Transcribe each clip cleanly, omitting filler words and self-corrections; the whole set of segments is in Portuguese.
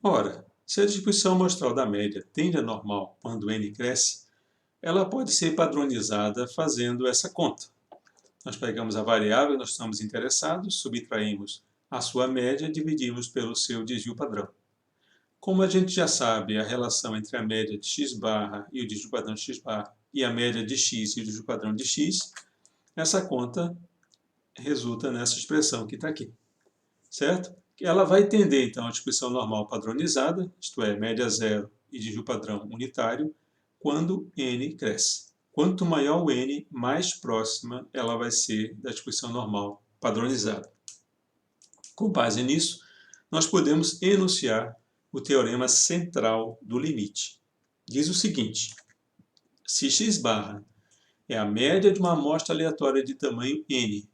Ora, se a distribuição amostral da média tende a normal quando n cresce, ela pode ser padronizada fazendo essa conta. Nós pegamos a variável que nós estamos interessados, subtraímos a sua média e dividimos pelo seu desvio padrão. Como a gente já sabe a relação entre a média de x barra e o desvio padrão de x barra e a média de x e o desvio padrão de x, essa conta resulta nessa expressão que está aqui, certo? Ela vai tender, então, à distribuição normal padronizada, isto é, média zero e desvio padrão unitário, quando n cresce. Quanto maior o n, mais próxima ela vai ser da distribuição normal padronizada. Com base nisso, nós podemos enunciar o teorema central do limite. Diz o seguinte: se x barra é a média de uma amostra aleatória de tamanho n,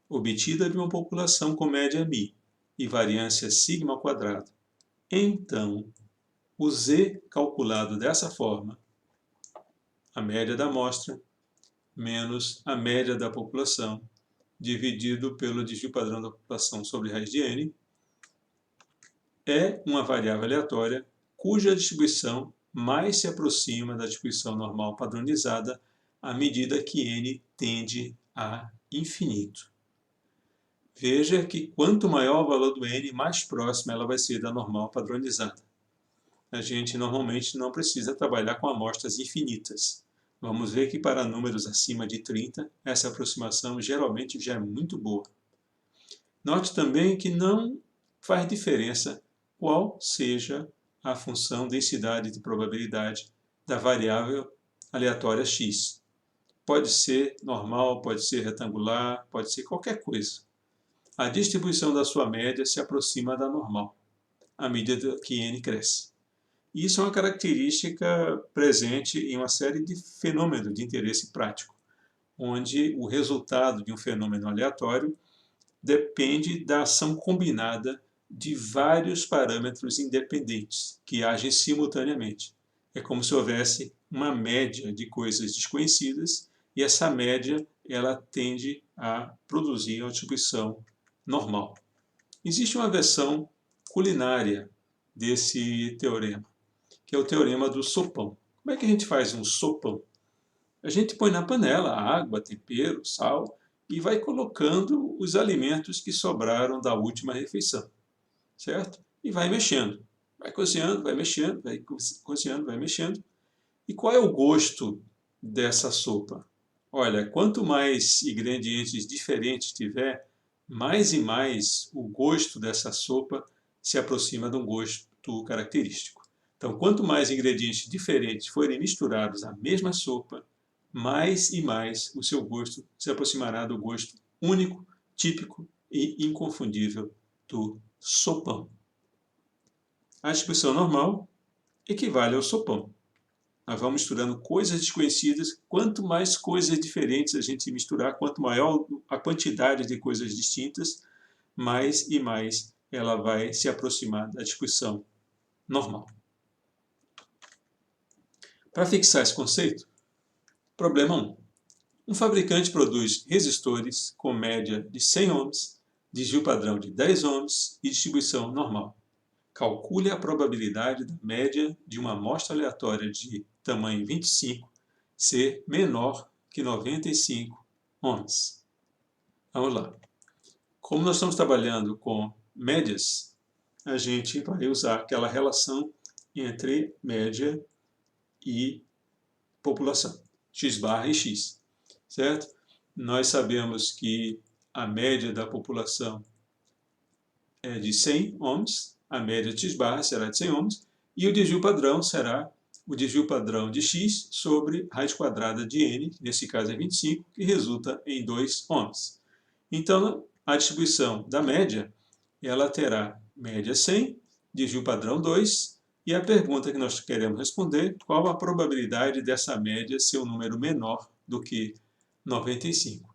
obtida de uma população com média μ e variância sigma ao quadrado, então o z calculado dessa forma, a média da amostra menos a média da população, dividido pelo desvio padrão da população sobre raiz de n, é uma variável aleatória cuja distribuição mais se aproxima da distribuição normal padronizada à medida que n tende a infinito. Veja que quanto maior o valor do n, mais próxima ela vai ser da normal padronizada. A gente normalmente não precisa trabalhar com amostras infinitas. Vamos ver que para números acima de 30, essa aproximação geralmente já é muito boa. Note também que não faz diferença qual seja a função densidade de probabilidade da variável aleatória x. Pode ser normal, pode ser retangular, pode ser qualquer coisa. A distribuição da sua média se aproxima da normal, à medida que n cresce. Isso é uma característica presente em uma série de fenômenos de interesse prático, onde o resultado de um fenômeno aleatório depende da ação combinada de vários parâmetros independentes que agem simultaneamente. É como se houvesse uma média de coisas desconhecidas e essa média ela tende a produzir uma distribuição normal. Existe uma versão culinária desse teorema, que é o teorema do sopão. Como é que a gente faz um sopão? A gente põe na panela água, tempero, sal e vai colocando os alimentos que sobraram da última refeição, certo? E vai mexendo. Vai cozinhando, vai mexendo, vai cozinhando, vai mexendo. E qual é o gosto dessa sopa? Olha, quanto mais ingredientes diferentes tiver, mais e mais o gosto dessa sopa se aproxima de um gosto característico. Então, quanto mais ingredientes diferentes forem misturados à mesma sopa, mais e mais o seu gosto se aproximará do gosto único, típico e inconfundível do sopão. A distribuição normal equivale ao sopão. Nós vamos misturando coisas desconhecidas. Quanto mais coisas diferentes a gente misturar, quanto maior a quantidade de coisas distintas, mais e mais ela vai se aproximar da distribuição normal. Para fixar esse conceito, problema 1. Um fabricante produz resistores com média de 100 ohms, desvio padrão de 10 ohms e distribuição normal. Calcule a probabilidade da média de uma amostra aleatória de tamanho 25 ser menor que 95 ohms. Vamos lá. Como nós estamos trabalhando com médias, a gente vai usar aquela relação entre média e população, x barra e x, certo? Nós sabemos que a média da população é de 100 ohms, a média de x barra será de 100 ohms, e o desvio padrão será o desvio padrão de x sobre raiz quadrada de n, nesse caso é 25, que resulta em 2 ohms. Então, a distribuição da média, ela terá média 100, desvio padrão 2, e a pergunta que nós queremos responder, qual a probabilidade dessa média ser um número menor do que 95?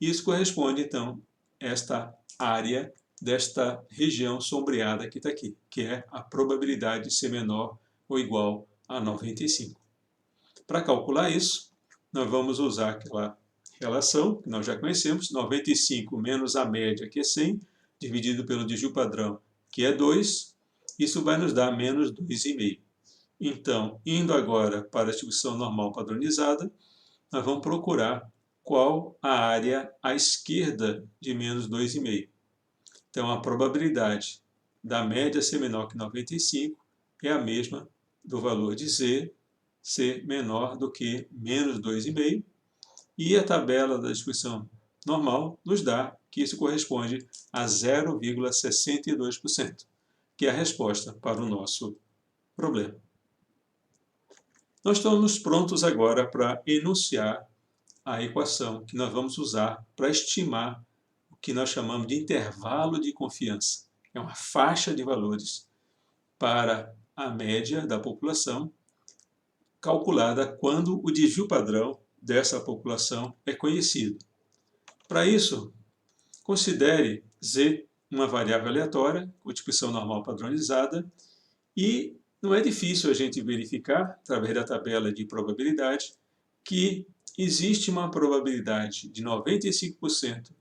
Isso corresponde, então, a esta área desta região sombreada que está aqui, que é a probabilidade de ser menor ou igual a 95. Para calcular isso, nós vamos usar aquela relação que nós já conhecemos, 95 menos a média, que é 100, dividido pelo desvio padrão, que é 2, Isso vai nos dar menos 2,5. Então, indo agora para a distribuição normal padronizada, nós vamos procurar qual a área à esquerda de menos 2,5. Então, a probabilidade da média ser menor que 95 é a mesma do valor de z ser menor do que menos 2,5. E a tabela da distribuição normal nos dá que isso corresponde a 0,62%, que é a resposta para o nosso problema. Nós estamos prontos agora para enunciar a equação que nós vamos usar para estimar o que nós chamamos de intervalo de confiança. É uma faixa de valores para a média da população, calculada quando o desvio padrão dessa população é conhecido. Para isso, considere z uma variável aleatória, com distribuição normal padronizada, e não é difícil a gente verificar, através da tabela de probabilidade, que existe uma probabilidade de 95%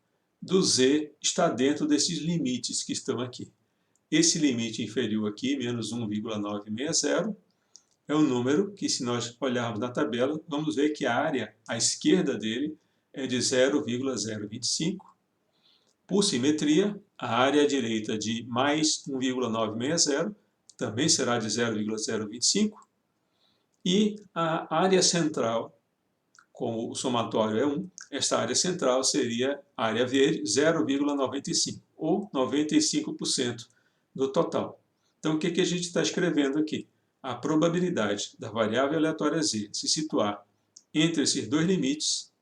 do z estar dentro desses limites que estão aqui. Esse limite inferior aqui, menos 1,960, é um número que, se nós olharmos na tabela, vamos ver que a área à esquerda dele é de 0,025. Por simetria, a área à direita de mais 1,960 também será de 0,025. E a área central, como o somatório é 1, esta área central seria a área verde, 0,95, ou 95% do total. Então, o que a gente está escrevendo aqui? A probabilidade da variável aleatória z se situar entre esses dois limites,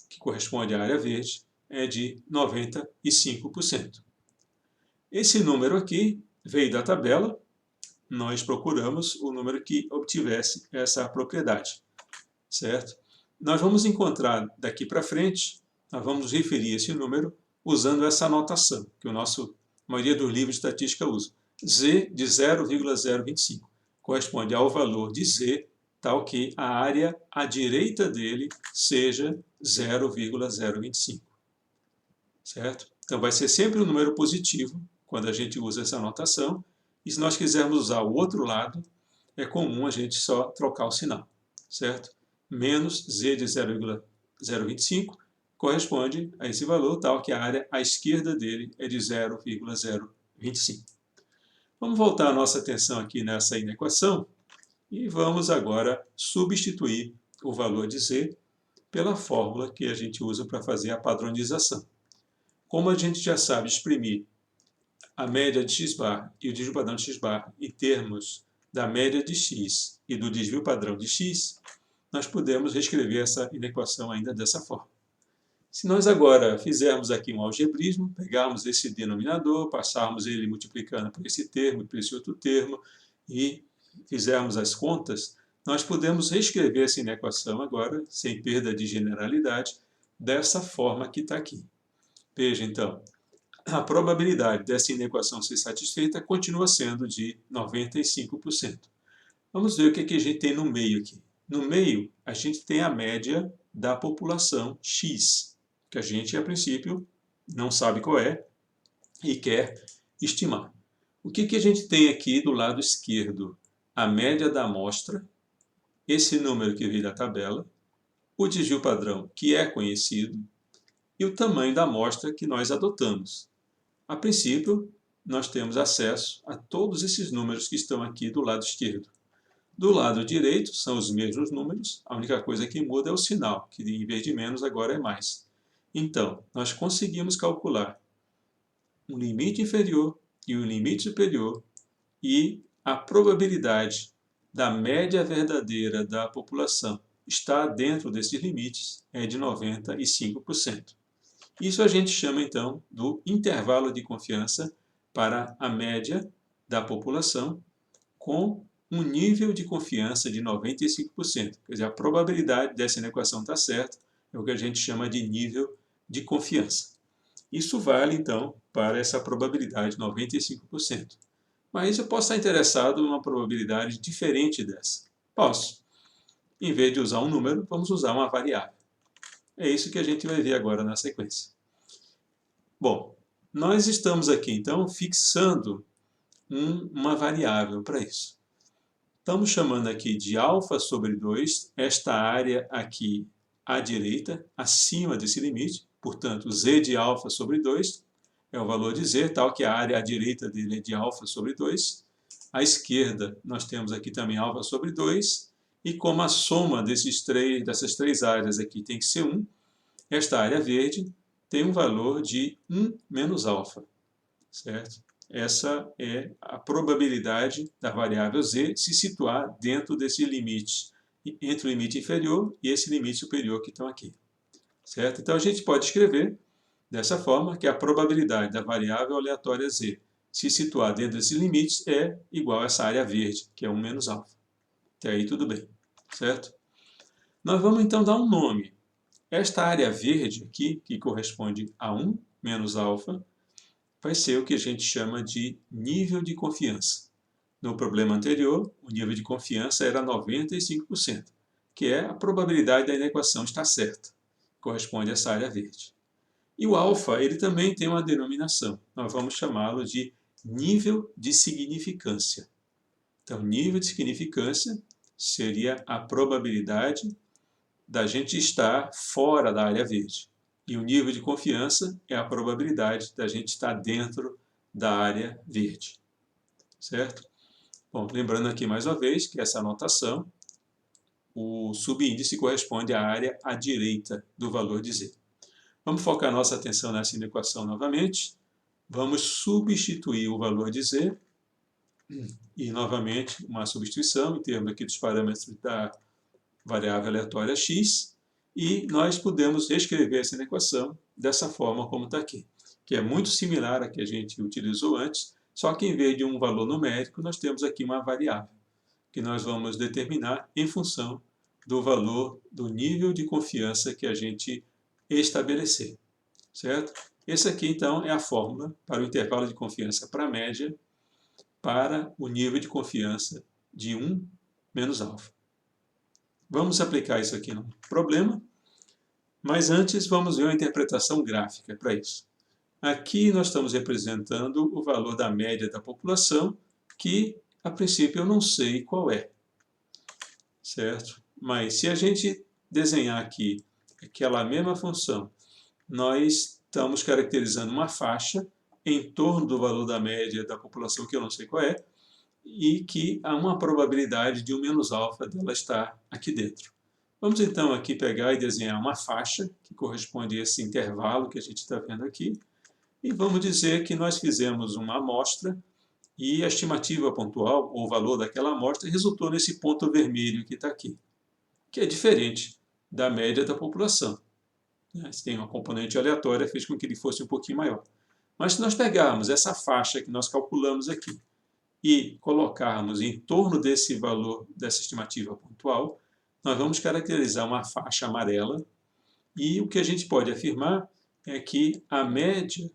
que corresponde à área verde, é de 95%. Esse número aqui veio da tabela, nós procuramos o número que obtivesse essa propriedade, certo? Nós vamos encontrar daqui para frente, nós vamos referir esse número usando essa anotação, que a maioria dos livros de estatística usa. Z de 0,025 corresponde ao valor de z, tal que a área à direita dele seja 0,025. Certo? Então vai ser sempre um número positivo quando a gente usa essa anotação. E se nós quisermos usar o outro lado, é comum a gente só trocar o sinal. Certo? Menos z de 0,025 corresponde a esse valor, tal que a área à esquerda dele é de 0,025. Vamos voltar a nossa atenção aqui nessa inequação e vamos agora substituir o valor de z pela fórmula que a gente usa para fazer a padronização. Como a gente já sabe exprimir a média de x-bar e o desvio padrão de x-bar em termos da média de x e do desvio padrão de x, nós podemos reescrever essa inequação ainda dessa forma. Se nós agora fizermos aqui um algebrismo, pegarmos esse denominador, passarmos ele multiplicando por esse termo e por esse outro termo e fizermos as contas, nós podemos reescrever essa inequação agora, sem perda de generalidade, dessa forma que está aqui. Veja, então, a probabilidade dessa inequação ser satisfeita continua sendo de 95%. Vamos ver o que a gente tem no meio aqui. No meio, a gente tem a média da população X, que a gente, a princípio, não sabe qual é e quer estimar. O que a gente tem aqui do lado esquerdo? A média da amostra, esse número que veio da tabela, o desvio padrão, que é conhecido, e o tamanho da amostra que nós adotamos. A princípio, nós temos acesso a todos esses números que estão aqui do lado esquerdo. Do lado direito, são os mesmos números, a única coisa que muda é o sinal, que em vez de menos agora é mais. Então, nós conseguimos calcular um limite inferior e um limite superior e a probabilidade da média verdadeira da população estar dentro desses limites é de 95%. Isso a gente chama, então, do intervalo de confiança para a média da população com um nível de confiança de 95%. Quer dizer, a probabilidade dessa inequação estar certa é o que a gente chama de nível de confiança. Isso vale, então, para essa probabilidade 95%. Mas eu posso estar interessado em uma probabilidade diferente dessa. Posso. Em vez de usar um número, vamos usar uma variável. É isso que a gente vai ver agora na sequência. Bom, nós estamos aqui, então, fixando uma variável para isso. Estamos chamando aqui de alfa sobre 2, esta área aqui à direita, acima desse limite, portanto, z de alfa sobre 2 é o valor de z, tal que a área à direita dele é de alfa sobre 2. À esquerda, nós temos aqui também alfa sobre 2, e como a soma dessas três áreas aqui tem que ser 1, esta área verde tem um valor de 1 menos alfa, certo? Essa é a probabilidade da variável z se situar dentro desse limite, entre o limite inferior e esse limite superior que estão aqui, certo? Então a gente pode escrever dessa forma que a probabilidade da variável aleatória z se situar dentro desses limites é igual a essa área verde, que é 1 menos alfa. Até aí tudo bem, certo? Nós vamos então dar um nome. Esta área verde aqui, que corresponde a 1 menos alfa, vai ser o que a gente chama de nível de confiança. No problema anterior, o nível de confiança era 95%, que é a probabilidade da inequação estar certa. Corresponde a essa área verde. E o alfa, ele também tem uma denominação. Nós vamos chamá-lo de nível de significância. Então, nível de significância seria a probabilidade da gente estar fora da área verde. E o nível de confiança é a probabilidade da gente estar dentro da área verde. Certo? Bom, lembrando aqui mais uma vez que essa anotação, o subíndice corresponde à área à direita do valor de z. Vamos focar nossa atenção nessa equação novamente. Vamos substituir o valor de z e, novamente, uma substituição em termos aqui dos parâmetros da variável aleatória x, e nós podemos reescrever essa equação dessa forma como está aqui, que é muito similar à que a gente utilizou antes, só que em vez de um valor numérico, nós temos aqui uma variável, que nós vamos determinar em função do valor do nível de confiança que a gente estabelecer, certo? Esse aqui, então, é a fórmula para o intervalo de confiança para a média, para o nível de confiança de 1 menos alfa. Vamos aplicar isso aqui no problema, mas antes vamos ver uma interpretação gráfica para isso. Aqui nós estamos representando o valor da média da população, que a princípio eu não sei qual é, certo? Mas se a gente desenhar aqui aquela mesma função, nós estamos caracterizando uma faixa em torno do valor da média da população, que eu não sei qual é, e que há uma probabilidade de 1 menos alfa dela estar aqui dentro. Vamos então aqui pegar e desenhar uma faixa que corresponde a esse intervalo que a gente está vendo aqui, e vamos dizer que nós fizemos uma amostra e a estimativa pontual, ou o valor daquela amostra, resultou nesse ponto vermelho que está aqui, que é diferente da média da população. Se tem uma componente aleatória, fez com que ele fosse um pouquinho maior. Mas se nós pegarmos essa faixa que nós calculamos aqui e colocarmos em torno desse valor, dessa estimativa pontual, nós vamos caracterizar uma faixa amarela, e o que a gente pode afirmar é que a média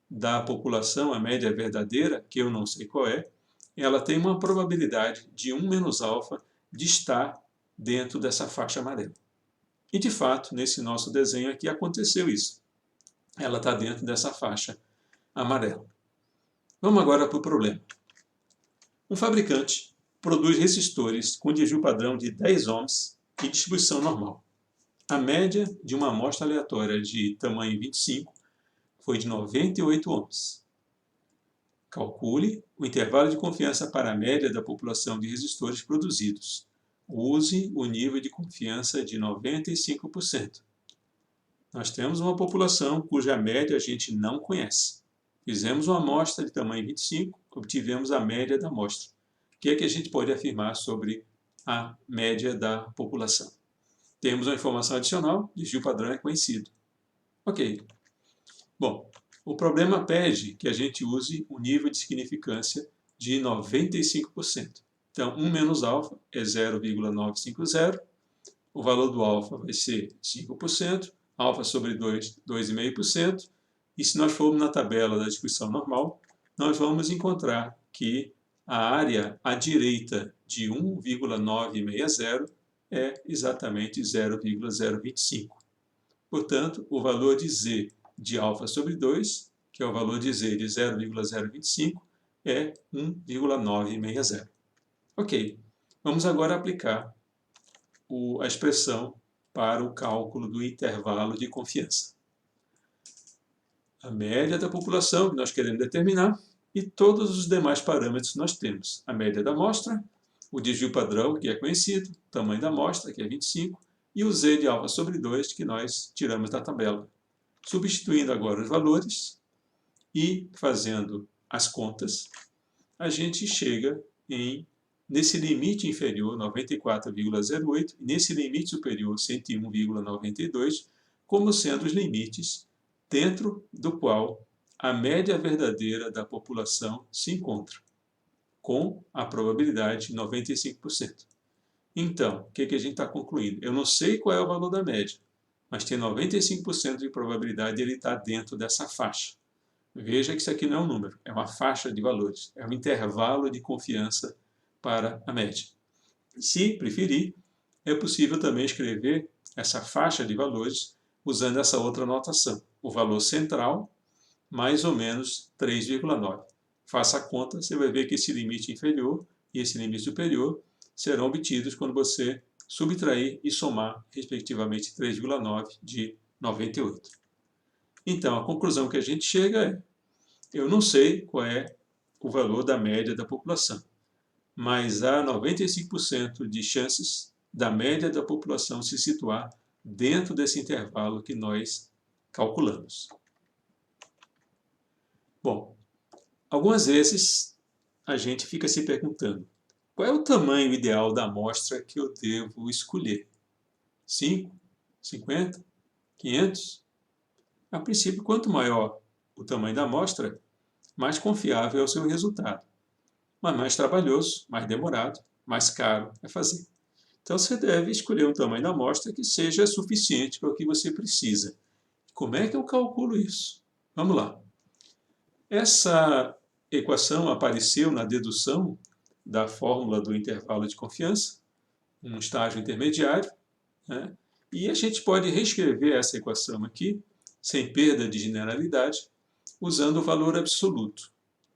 da população, a média verdadeira, que eu não sei qual é, ela tem uma probabilidade de 1 menos alfa de estar dentro dessa faixa amarela. E, de fato, nesse nosso desenho aqui aconteceu isso. Ela está dentro dessa faixa amarela. Vamos agora para o problema. Um fabricante produz resistores com desvio padrão de 10 ohms e distribuição normal. A média de uma amostra aleatória de tamanho 25 foi de 98 ohms. Calcule o intervalo de confiança para a média da população de resistores produzidos. Use o nível de confiança de 95%. Nós temos uma população cuja média a gente não conhece. Fizemos uma amostra de tamanho 25, obtivemos a média da amostra. O que é que a gente pode afirmar sobre a média da população? Temos uma informação adicional, desvio padrão é conhecido. Ok. Bom, o problema pede que a gente use o nível de significância de 95%. Então, 1 menos alfa é 0,950, o valor do alfa vai ser 5%, alfa sobre 2, 2,5%, e se nós formos na tabela da distribuição normal, nós vamos encontrar que a área à direita de 1,960 é exatamente 0,025. Portanto, o valor de z de alfa sobre 2, que é o valor de z de 0,025, é 1,960. Ok, vamos agora aplicar a expressão para o cálculo do intervalo de confiança. A média da população que nós queremos determinar e todos os demais parâmetros que nós temos. A média da amostra, o desvio padrão, que é conhecido, o tamanho da amostra, que é 25, e o z de alfa sobre 2, que nós tiramos da tabela. Substituindo agora os valores e fazendo as contas, a gente chega nesse limite inferior, 94,08, e nesse limite superior, 101,92, como sendo os limites dentro do qual a média verdadeira da população se encontra, com a probabilidade de 95%. Então, o que a gente está concluindo? Eu não sei qual é o valor da média, mas tem 95% de probabilidade de ele estar dentro dessa faixa. Veja que isso aqui não é um número, é uma faixa de valores, é um intervalo de confiança para a média. Se preferir, é possível também escrever essa faixa de valores usando essa outra notação. O valor central, mais ou menos 3,9. Faça a conta, você vai ver que esse limite inferior e esse limite superior serão obtidos quando você subtrair e somar, respectivamente, 3,9 de 98. Então, a conclusão que a gente chega é: eu não sei qual é o valor da média da população, mas há 95% de chances da média da população se situar dentro desse intervalo que nós calculamos. Bom, algumas vezes a gente fica se perguntando: qual é o tamanho ideal da amostra que eu devo escolher? 5, 50, 500? A princípio, quanto maior o tamanho da amostra, mais confiável é o seu resultado. Mas mais trabalhoso, mais demorado, mais caro é fazer. Então você deve escolher um tamanho da amostra que seja suficiente para o que você precisa. Como é que eu calculo isso? Vamos lá. Essa equação apareceu na dedução da fórmula do intervalo de confiança, um estágio intermediário, né? E a gente pode reescrever essa equação aqui, sem perda de generalidade, usando o valor absoluto.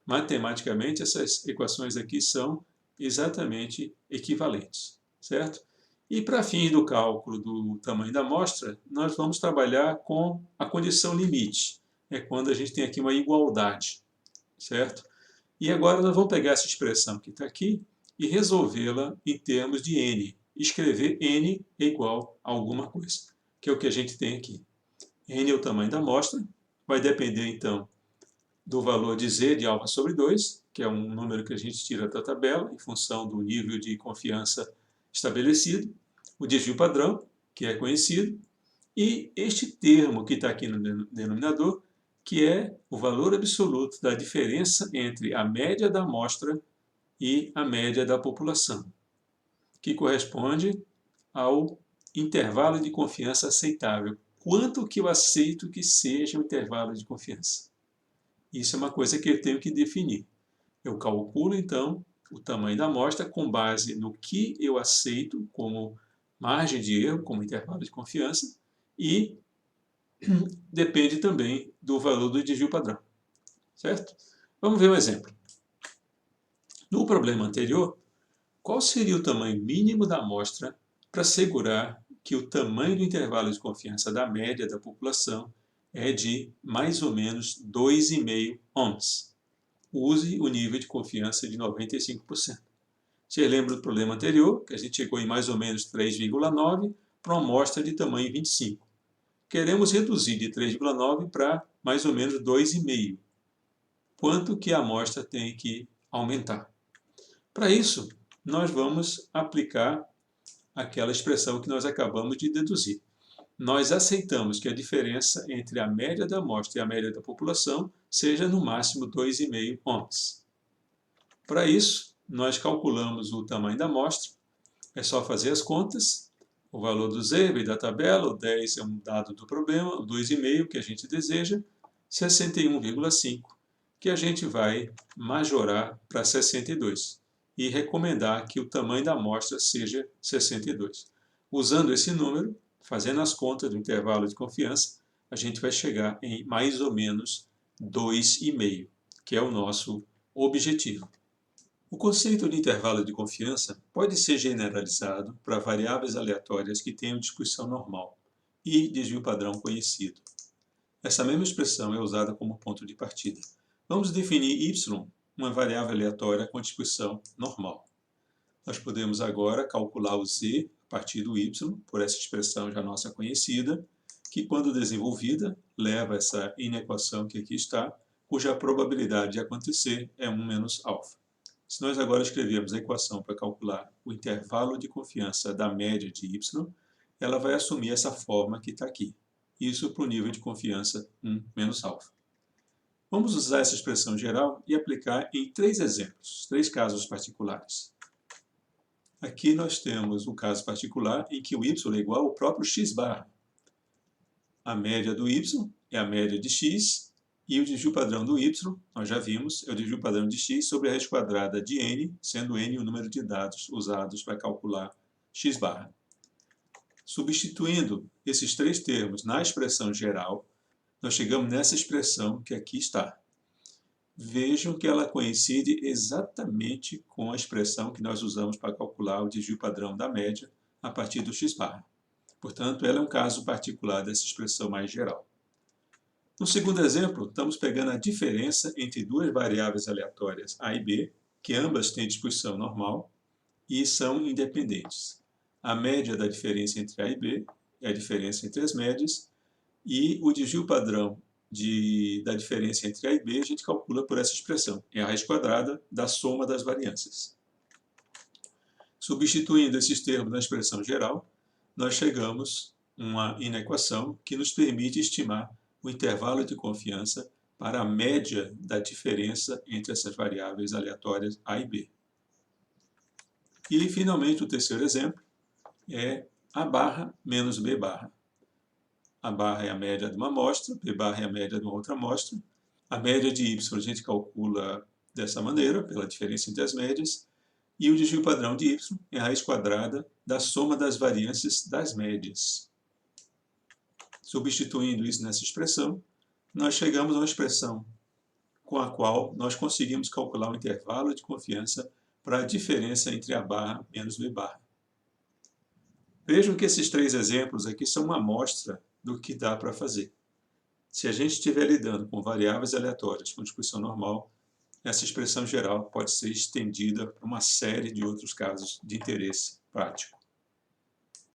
Matematicamente, essas equações aqui são exatamente equivalentes, certo? E para fins do cálculo do tamanho da amostra, nós vamos trabalhar com a condição limite. É quando a gente tem aqui uma igualdade, certo? E agora nós vamos pegar essa expressão que está aqui e resolvê-la em termos de n. Escrever n é igual a alguma coisa, que é o que a gente tem aqui. N é o tamanho da amostra, vai depender então do valor de z de alfa sobre 2, que é um número que a gente tira da tabela em função do nível de confiança estabelecido, o desvio padrão, que é conhecido, e este termo que está aqui no denominador, que é o valor absoluto da diferença entre a média da amostra e a média da população, que corresponde ao intervalo de confiança aceitável. Quanto que eu aceito que seja o intervalo de confiança? Isso é uma coisa que eu tenho que definir. Eu calculo, então, o tamanho da amostra com base no que eu aceito como margem de erro, como intervalo de confiança, e depende também do valor do desvio padrão. Certo? Vamos ver um exemplo. No problema anterior, qual seria o tamanho mínimo da amostra para assegurar que o tamanho do intervalo de confiança da média da população é de mais ou menos 2,5 ohms? Use o nível de confiança de 95%. Você lembra do problema anterior, que a gente chegou em mais ou menos 3,9 para uma amostra de tamanho 25. Queremos reduzir de 3,9 para mais ou menos 2,5. Quanto que a amostra tem que aumentar? Para isso, nós vamos aplicar aquela expressão que nós acabamos de deduzir. Nós aceitamos que a diferença entre a média da amostra e a média da população seja no máximo 2,5 ohms. Para isso, nós calculamos o tamanho da amostra, é só fazer as contas, o valor do z vem da tabela, o 10 é um dado do problema, o 2,5 que a gente deseja, 61,5 que a gente vai majorar para 62 e recomendar que o tamanho da amostra seja 62. Usando esse número, fazendo as contas do intervalo de confiança, a gente vai chegar em mais ou menos 2,5, que é o nosso objetivo. O conceito de intervalo de confiança pode ser generalizado para variáveis aleatórias que tenham distribuição normal e desvio padrão conhecido. Essa mesma expressão é usada como ponto de partida. Vamos definir y, uma variável aleatória com distribuição normal. Nós podemos agora calcular o z a partir do y, por essa expressão já nossa conhecida, que quando desenvolvida, leva a essa inequação que aqui está, cuja probabilidade de acontecer é 1 menos alfa. Se nós agora escrevermos a equação para calcular o intervalo de confiança da média de y, ela vai assumir essa forma que está aqui. Isso para o nível de confiança 1 menos alfa. Vamos usar essa expressão geral e aplicar em 3 exemplos, 3 casos particulares. Aqui nós temos o caso particular em que o y é igual ao próprio x barra. A média do y é a média de x e o desvio padrão do y, nós já vimos, é o desvio padrão de x sobre a raiz quadrada de n, sendo n o número de dados usados para calcular x barra. Substituindo esses 3 termos na expressão geral, nós chegamos nessa expressão que aqui está. Vejam que ela coincide exatamente com a expressão que nós usamos para calcular o desvio padrão da média a partir do x barra. Portanto, ela é um caso particular dessa expressão mais geral. No segundo exemplo, estamos pegando a diferença entre 2 variáveis aleatórias a e b, que ambas têm distribuição normal e são independentes. A média da diferença entre a e b é a diferença entre as médias, e o desvio padrão da diferença entre a e b a gente calcula por essa expressão. É a raiz quadrada da soma das variâncias. Substituindo esses termos na expressão geral, nós chegamos a uma inequação que nos permite estimar o intervalo de confiança para a média da diferença entre essas variáveis aleatórias a e b. E, finalmente, o terceiro exemplo é a barra menos b barra. A barra é a média de uma amostra, b barra é a média de uma outra amostra. A média de y a gente calcula dessa maneira, pela diferença entre as médias, e o desvio padrão de y é a raiz quadrada da soma das variâncias das médias. Substituindo isso nessa expressão, nós chegamos a uma expressão com a qual nós conseguimos calcular o intervalo de confiança para a diferença entre a barra menos b barra. Vejam que esses 3 exemplos aqui são uma amostra do que dá para fazer. Se a gente estiver lidando com variáveis aleatórias com distribuição normal, essa expressão geral pode ser estendida para uma série de outros casos de interesse prático.